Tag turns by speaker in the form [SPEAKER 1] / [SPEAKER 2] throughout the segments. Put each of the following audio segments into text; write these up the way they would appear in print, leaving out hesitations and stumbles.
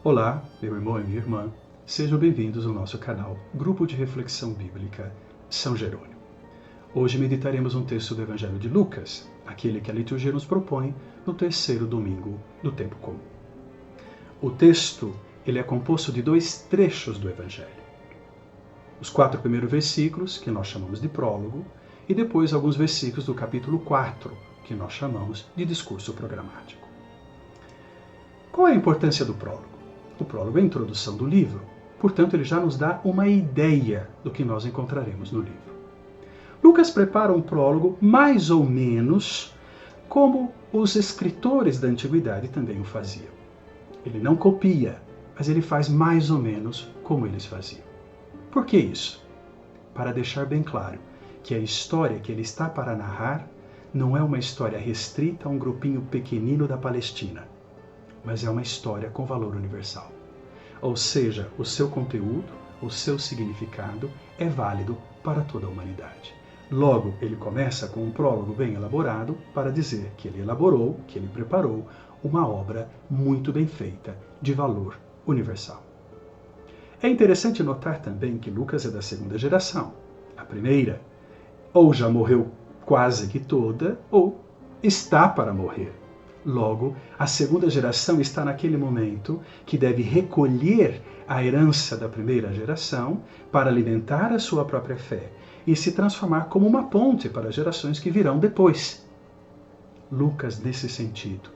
[SPEAKER 1] Olá, meu irmão e minha irmã, sejam bem-vindos ao nosso canal Grupo de Reflexão Bíblica São Jerônimo. Hoje meditaremos um texto do Evangelho de Lucas, aquele que a liturgia nos propõe no terceiro domingo do tempo comum. O texto ele é composto de dois trechos do Evangelho. Os 4 primeiros versículos, que nós chamamos de prólogo, e depois alguns versículos do capítulo 4, que nós chamamos de discurso programático. Qual é a importância do prólogo? O prólogo é a introdução do livro, portanto ele já nos dá uma ideia do que nós encontraremos no livro. Lucas prepara um prólogo mais ou menos como os escritores da antiguidade também o faziam. Ele não copia, mas ele faz mais ou menos como eles faziam. Por que isso? Para deixar bem claro que a história que ele está para narrar não é uma história restrita a um grupinho pequenino da Palestina, mas é uma história com valor universal. Ou seja, o seu conteúdo, o seu significado é válido para toda a humanidade. Logo, ele começa com um prólogo bem elaborado para dizer que ele elaborou, que ele preparou uma obra muito bem feita, de valor universal. É interessante notar também que Lucas é da segunda geração. A primeira, ou já morreu quase que toda, ou está para morrer. Logo, a segunda geração está naquele momento que deve recolher a herança da primeira geração para alimentar a sua própria fé e se transformar como uma ponte para as gerações que virão depois. Lucas, nesse sentido,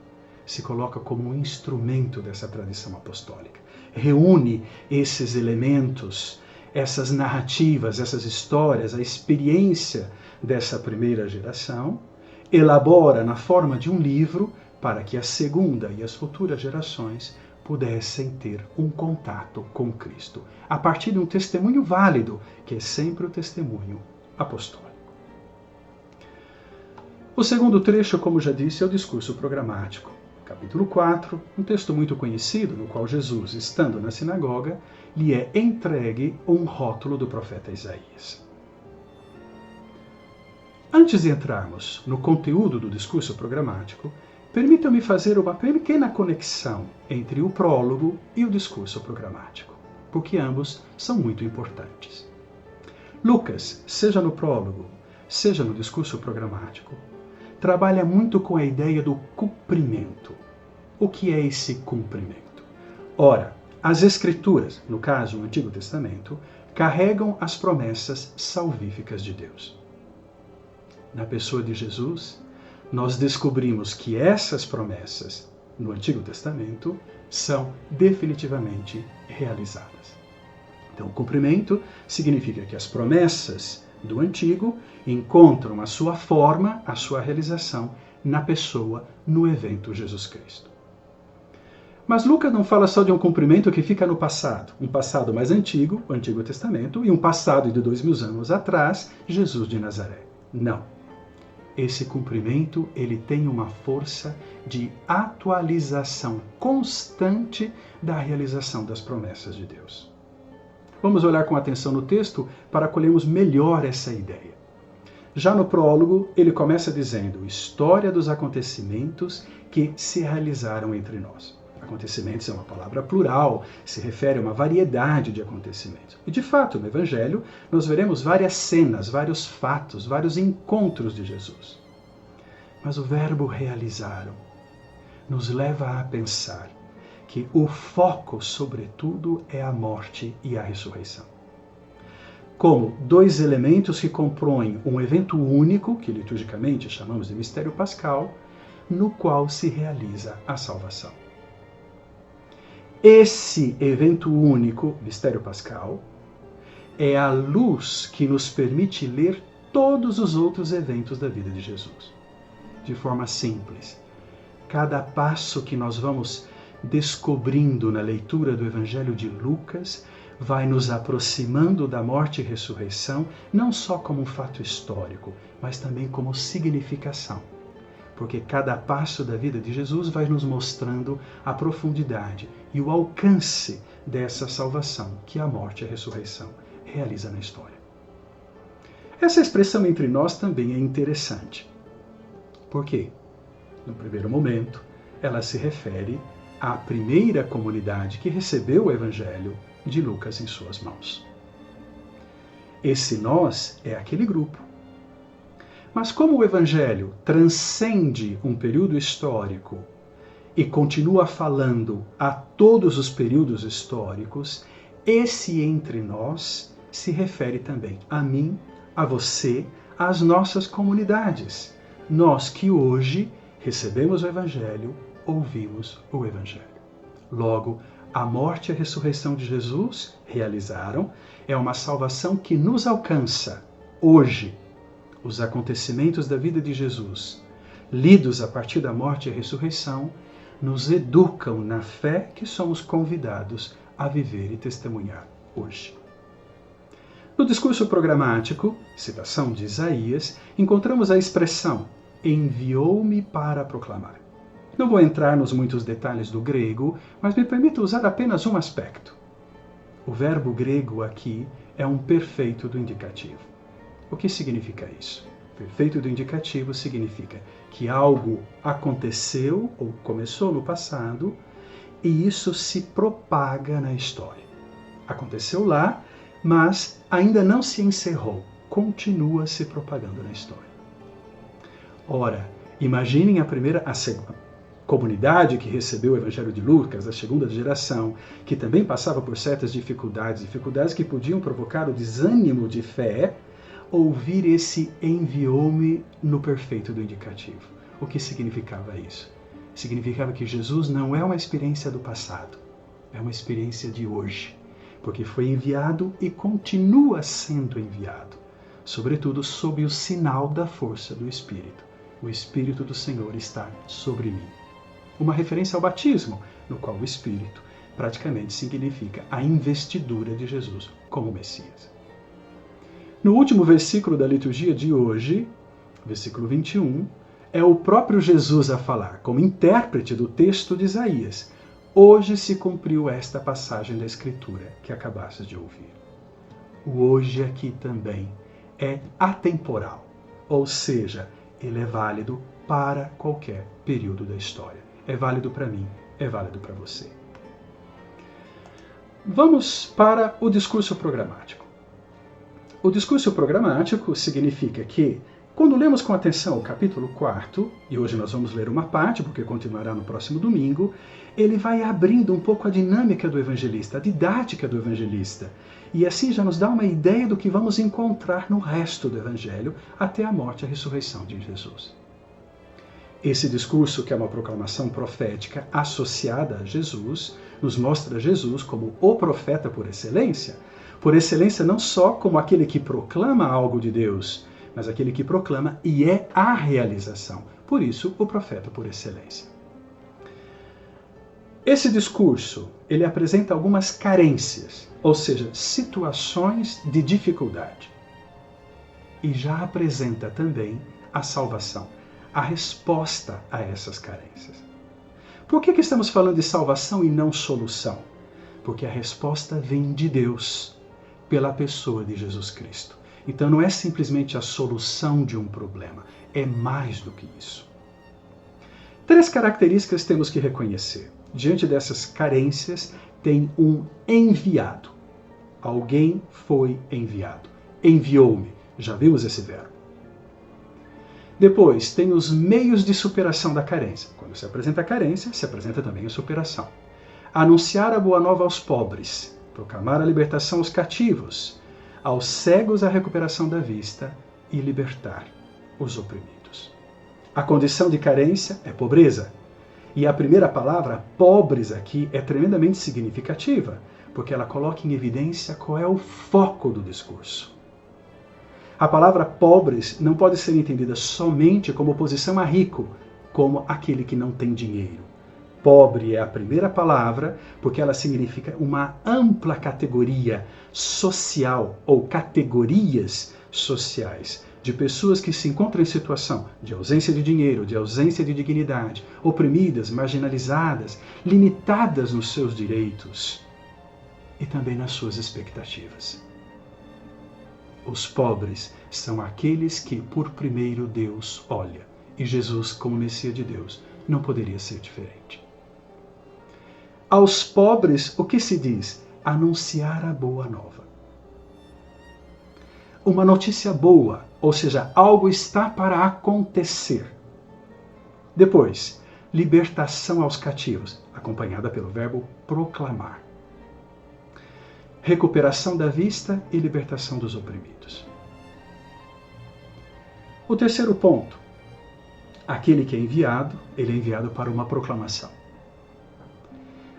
[SPEAKER 1] se coloca como um instrumento dessa tradição apostólica. Reúne esses elementos, essas narrativas, essas histórias, a experiência dessa primeira geração, elabora na forma de um livro para que a segunda e as futuras gerações pudessem ter um contato com Cristo, a partir de um testemunho válido, que é sempre o testemunho apostólico. O segundo trecho, como já disse, é o discurso programático. Capítulo 4, um texto muito conhecido, no qual Jesus, estando na sinagoga, lhe é entregue um rótulo do profeta Isaías. Antes de entrarmos no conteúdo do discurso programático, permitam-me fazer uma pequena conexão entre o prólogo e o discurso programático, porque ambos são muito importantes. Lucas, seja no prólogo, seja no discurso programático, trabalha muito com a ideia do cumprimento. O que é esse cumprimento? Ora, as Escrituras, no caso o Antigo Testamento, carregam as promessas salvíficas de Deus. Na pessoa de Jesus, nós descobrimos que essas promessas no Antigo Testamento são definitivamente realizadas. Então, o cumprimento significa que as promessas do Antigo encontram a sua forma, a sua realização na pessoa, no evento Jesus Cristo. Mas Lucas não fala só de um cumprimento que fica no passado, um passado mais antigo, o Antigo Testamento, e um passado de 2000 anos atrás, Jesus de Nazaré. Não. Esse cumprimento ele tem uma força de atualização constante da realização das promessas de Deus. Vamos olhar com atenção no texto para acolhermos melhor essa ideia. Já no prólogo, ele começa dizendo: história dos acontecimentos que se realizaram entre nós. Acontecimentos é uma palavra plural, se refere a uma variedade de acontecimentos. E de fato, no Evangelho, nós veremos várias cenas, vários fatos, vários encontros de Jesus. Mas o verbo realizaram nos leva a pensar que o foco, sobretudo, é a morte e a ressurreição. Como dois elementos que compõem um evento único, que liturgicamente chamamos de mistério pascal, no qual se realiza a salvação. Esse evento único, mistério pascal, é a luz que nos permite ler todos os outros eventos da vida de Jesus. De forma simples, cada passo que nós vamos descobrindo na leitura do Evangelho de Lucas vai nos aproximando da morte e ressurreição, não só como um fato histórico, mas também como significação. Porque cada passo da vida de Jesus vai nos mostrando a profundidade e o alcance dessa salvação que a morte e a ressurreição realiza na história. Essa expressão entre nós também é interessante. Por quê? No primeiro momento, ela se refere a primeira comunidade que recebeu o Evangelho de Lucas em suas mãos. Esse nós é aquele grupo. Mas como o Evangelho transcende um período histórico e continua falando a todos os períodos históricos, esse entre nós se refere também a mim, a você, às nossas comunidades. Nós que hoje recebemos o Evangelho, ouvimos o Evangelho. Logo, a morte e a ressurreição de Jesus realizaram é uma salvação que nos alcança hoje. Os acontecimentos da vida de Jesus, lidos a partir da morte e a ressurreição, nos educam na fé que somos convidados a viver e testemunhar hoje. No discurso programático, citação de Isaías, encontramos a expressão enviou-me para proclamar. Não vou entrar nos muitos detalhes do grego, mas me permito usar apenas um aspecto. O verbo grego aqui é um perfeito do indicativo. O que significa isso? Perfeito do indicativo significa que algo aconteceu ou começou no passado e isso se propaga na história. Aconteceu lá, mas ainda não se encerrou, continua se propagando na história. Ora, imaginem a comunidade que recebeu o Evangelho de Lucas, a segunda geração, que também passava por certas dificuldades que podiam provocar o desânimo de fé, ouvir esse enviou-me no perfeito do indicativo. O que significava isso? Significava que Jesus não é uma experiência do passado, é uma experiência de hoje, porque foi enviado e continua sendo enviado, sobretudo sob o sinal da força do Espírito. O Espírito do Senhor está sobre mim. Uma referência ao batismo, no qual o Espírito praticamente significa a investidura de Jesus como Messias. No último versículo da liturgia de hoje, versículo 21, é o próprio Jesus a falar, como intérprete do texto de Isaías. Hoje se cumpriu esta passagem da Escritura que acabastes de ouvir. O hoje aqui também é atemporal, ou seja, ele é válido para qualquer período da história. É válido para mim, é válido para você. Vamos para o discurso programático. O discurso programático significa que, quando lemos com atenção o capítulo 4, e hoje nós vamos ler uma parte, porque continuará no próximo domingo, ele vai abrindo um pouco a dinâmica do evangelista, a didática do evangelista, e assim já nos dá uma ideia do que vamos encontrar no resto do evangelho até a morte e a ressurreição de Jesus. Esse discurso, que é uma proclamação profética associada a Jesus, nos mostra Jesus como o profeta por excelência não só como aquele que proclama algo de Deus, mas aquele que proclama e é a realização. Por isso, o profeta por excelência. Esse discurso, ele apresenta algumas carências, ou seja, situações de dificuldade. E já apresenta também a salvação, a resposta a essas carências. Por que estamos falando de salvação e não solução? Porque a resposta vem de Deus, pela pessoa de Jesus Cristo. Então não é simplesmente a solução de um problema, é mais do que isso. 3 características temos que reconhecer. Diante dessas carências, tem um enviado. Alguém foi enviado. Enviou-me. Já vimos esse verbo. Depois, tem os meios de superação da carência. Quando se apresenta a carência, se apresenta também a superação. Anunciar a boa nova aos pobres. Proclamar a libertação aos cativos. Aos cegos a recuperação da vista e libertar os oprimidos. A condição de carência é pobreza. E a primeira palavra, pobres, aqui é tremendamente significativa, porque ela coloca em evidência qual é o foco do discurso. A palavra pobres não pode ser entendida somente como oposição a rico, como aquele que não tem dinheiro. Pobre é a primeira palavra porque ela significa uma ampla categoria social ou categorias sociais de pessoas que se encontram em situação de ausência de dinheiro, de ausência de dignidade, oprimidas, marginalizadas, limitadas nos seus direitos e também nas suas expectativas. Os pobres são aqueles que por primeiro Deus olha, e Jesus, como Messias de Deus, não poderia ser diferente. Aos pobres, o que se diz? Anunciar a boa nova. Uma notícia boa, ou seja, algo está para acontecer. Depois, libertação aos cativos, acompanhada pelo verbo proclamar. Recuperação da vista e libertação dos oprimidos. O terceiro ponto, aquele que é enviado, ele é enviado para uma proclamação.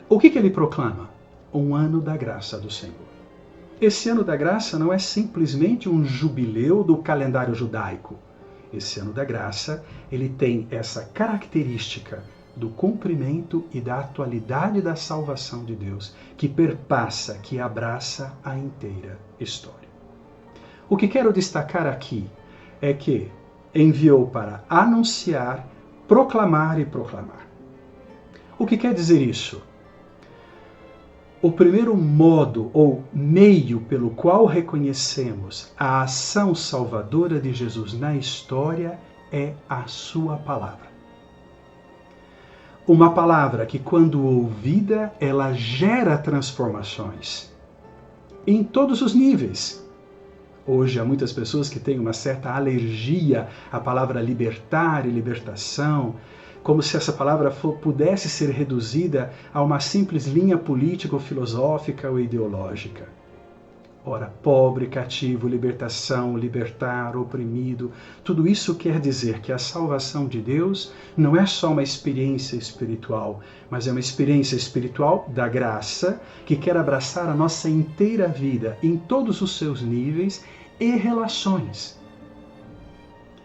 [SPEAKER 1] O que ele proclama? Um ano da graça do Senhor. Esse ano da graça não é simplesmente um jubileu do calendário judaico. Esse ano da graça, ele tem essa característica do cumprimento e da atualidade da salvação de Deus, que perpassa, que abraça a inteira história. O que quero destacar aqui é que enviou para anunciar, proclamar e proclamar. O que quer dizer isso? O primeiro modo ou meio pelo qual reconhecemos a ação salvadora de Jesus na história é a sua palavra. Uma palavra que, quando ouvida, ela gera transformações em todos os níveis. Hoje há muitas pessoas que têm uma certa alergia à palavra libertar e libertação, como se essa palavra pudesse ser reduzida a uma simples linha político-filosófica ou ideológica. Ora, pobre, cativo, libertação, libertar, oprimido, tudo isso quer dizer que a salvação de Deus não é só uma experiência espiritual, mas é uma experiência espiritual da graça que quer abraçar a nossa inteira vida em todos os seus níveis e relações.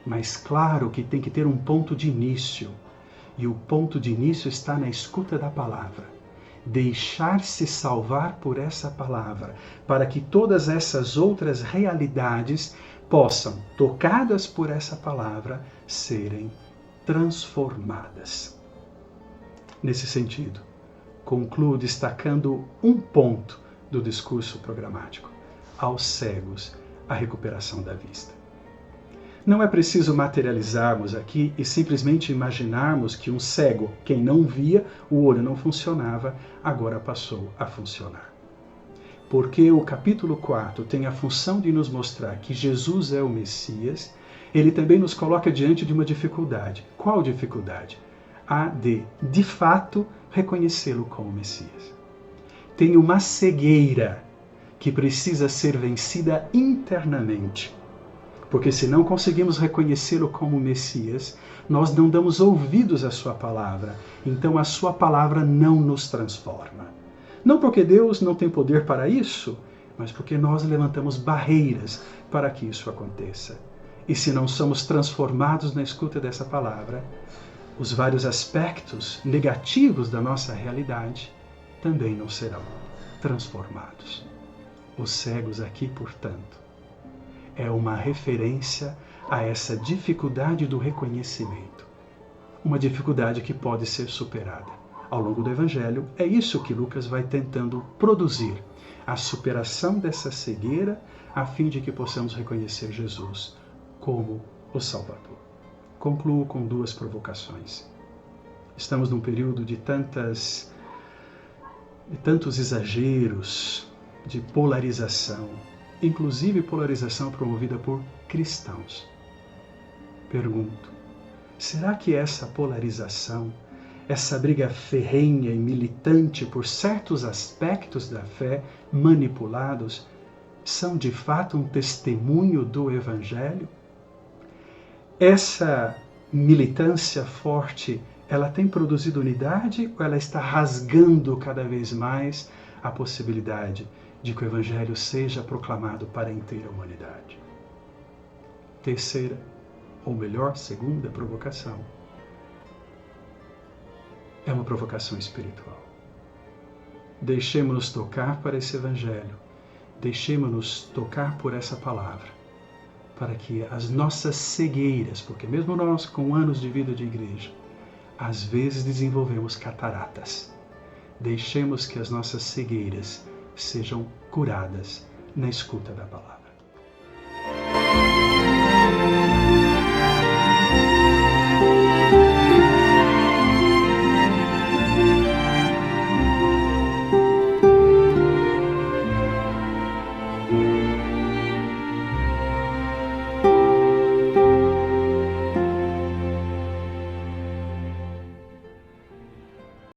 [SPEAKER 1] Mas claro que tem que ter um ponto de início. E o ponto de início está na escuta da palavra. Deixar-se salvar por essa palavra, para que todas essas outras realidades possam, tocadas por essa palavra, serem transformadas. Nesse sentido, concluo destacando um ponto do discurso programático: aos cegos, a recuperação da vista. Não é preciso materializarmos aqui e simplesmente imaginarmos que um cego, quem não via, o olho não funcionava, agora passou a funcionar. Porque o capítulo 4 tem a função de nos mostrar que Jesus é o Messias, ele também nos coloca diante de uma dificuldade. Qual dificuldade? A de fato, reconhecê-lo como Messias. Tem uma cegueira que precisa ser vencida internamente. Porque se não conseguimos reconhecê-lo como Messias, nós não damos ouvidos à sua palavra. Então a sua palavra não nos transforma. Não porque Deus não tem poder para isso, mas porque nós levantamos barreiras para que isso aconteça. E se não somos transformados na escuta dessa palavra, os vários aspectos negativos da nossa realidade também não serão transformados. Os cegos aqui, portanto, é uma referência a essa dificuldade do reconhecimento. Uma dificuldade que pode ser superada. Ao longo do Evangelho, é isso que Lucas vai tentando produzir. A superação dessa cegueira, a fim de que possamos reconhecer Jesus como o Salvador. Concluo com duas provocações. Estamos num período de tantos exageros, de polarização, inclusive polarização promovida por cristãos. Pergunto, será que essa polarização, essa briga ferrenha e militante por certos aspectos da fé manipulados, são de fato um testemunho do Evangelho? Essa militância forte, ela tem produzido unidade ou ela está rasgando cada vez mais a possibilidade de que o Evangelho seja proclamado para a inteira humanidade? Terceira, ou melhor, segunda provocação, é uma provocação espiritual. Deixemos-nos tocar para esse Evangelho, deixemos-nos tocar por essa palavra, para que as nossas cegueiras, porque mesmo nós com anos de vida de igreja, às vezes desenvolvemos cataratas, deixemos que as nossas cegueiras sejam curadas na escuta da palavra.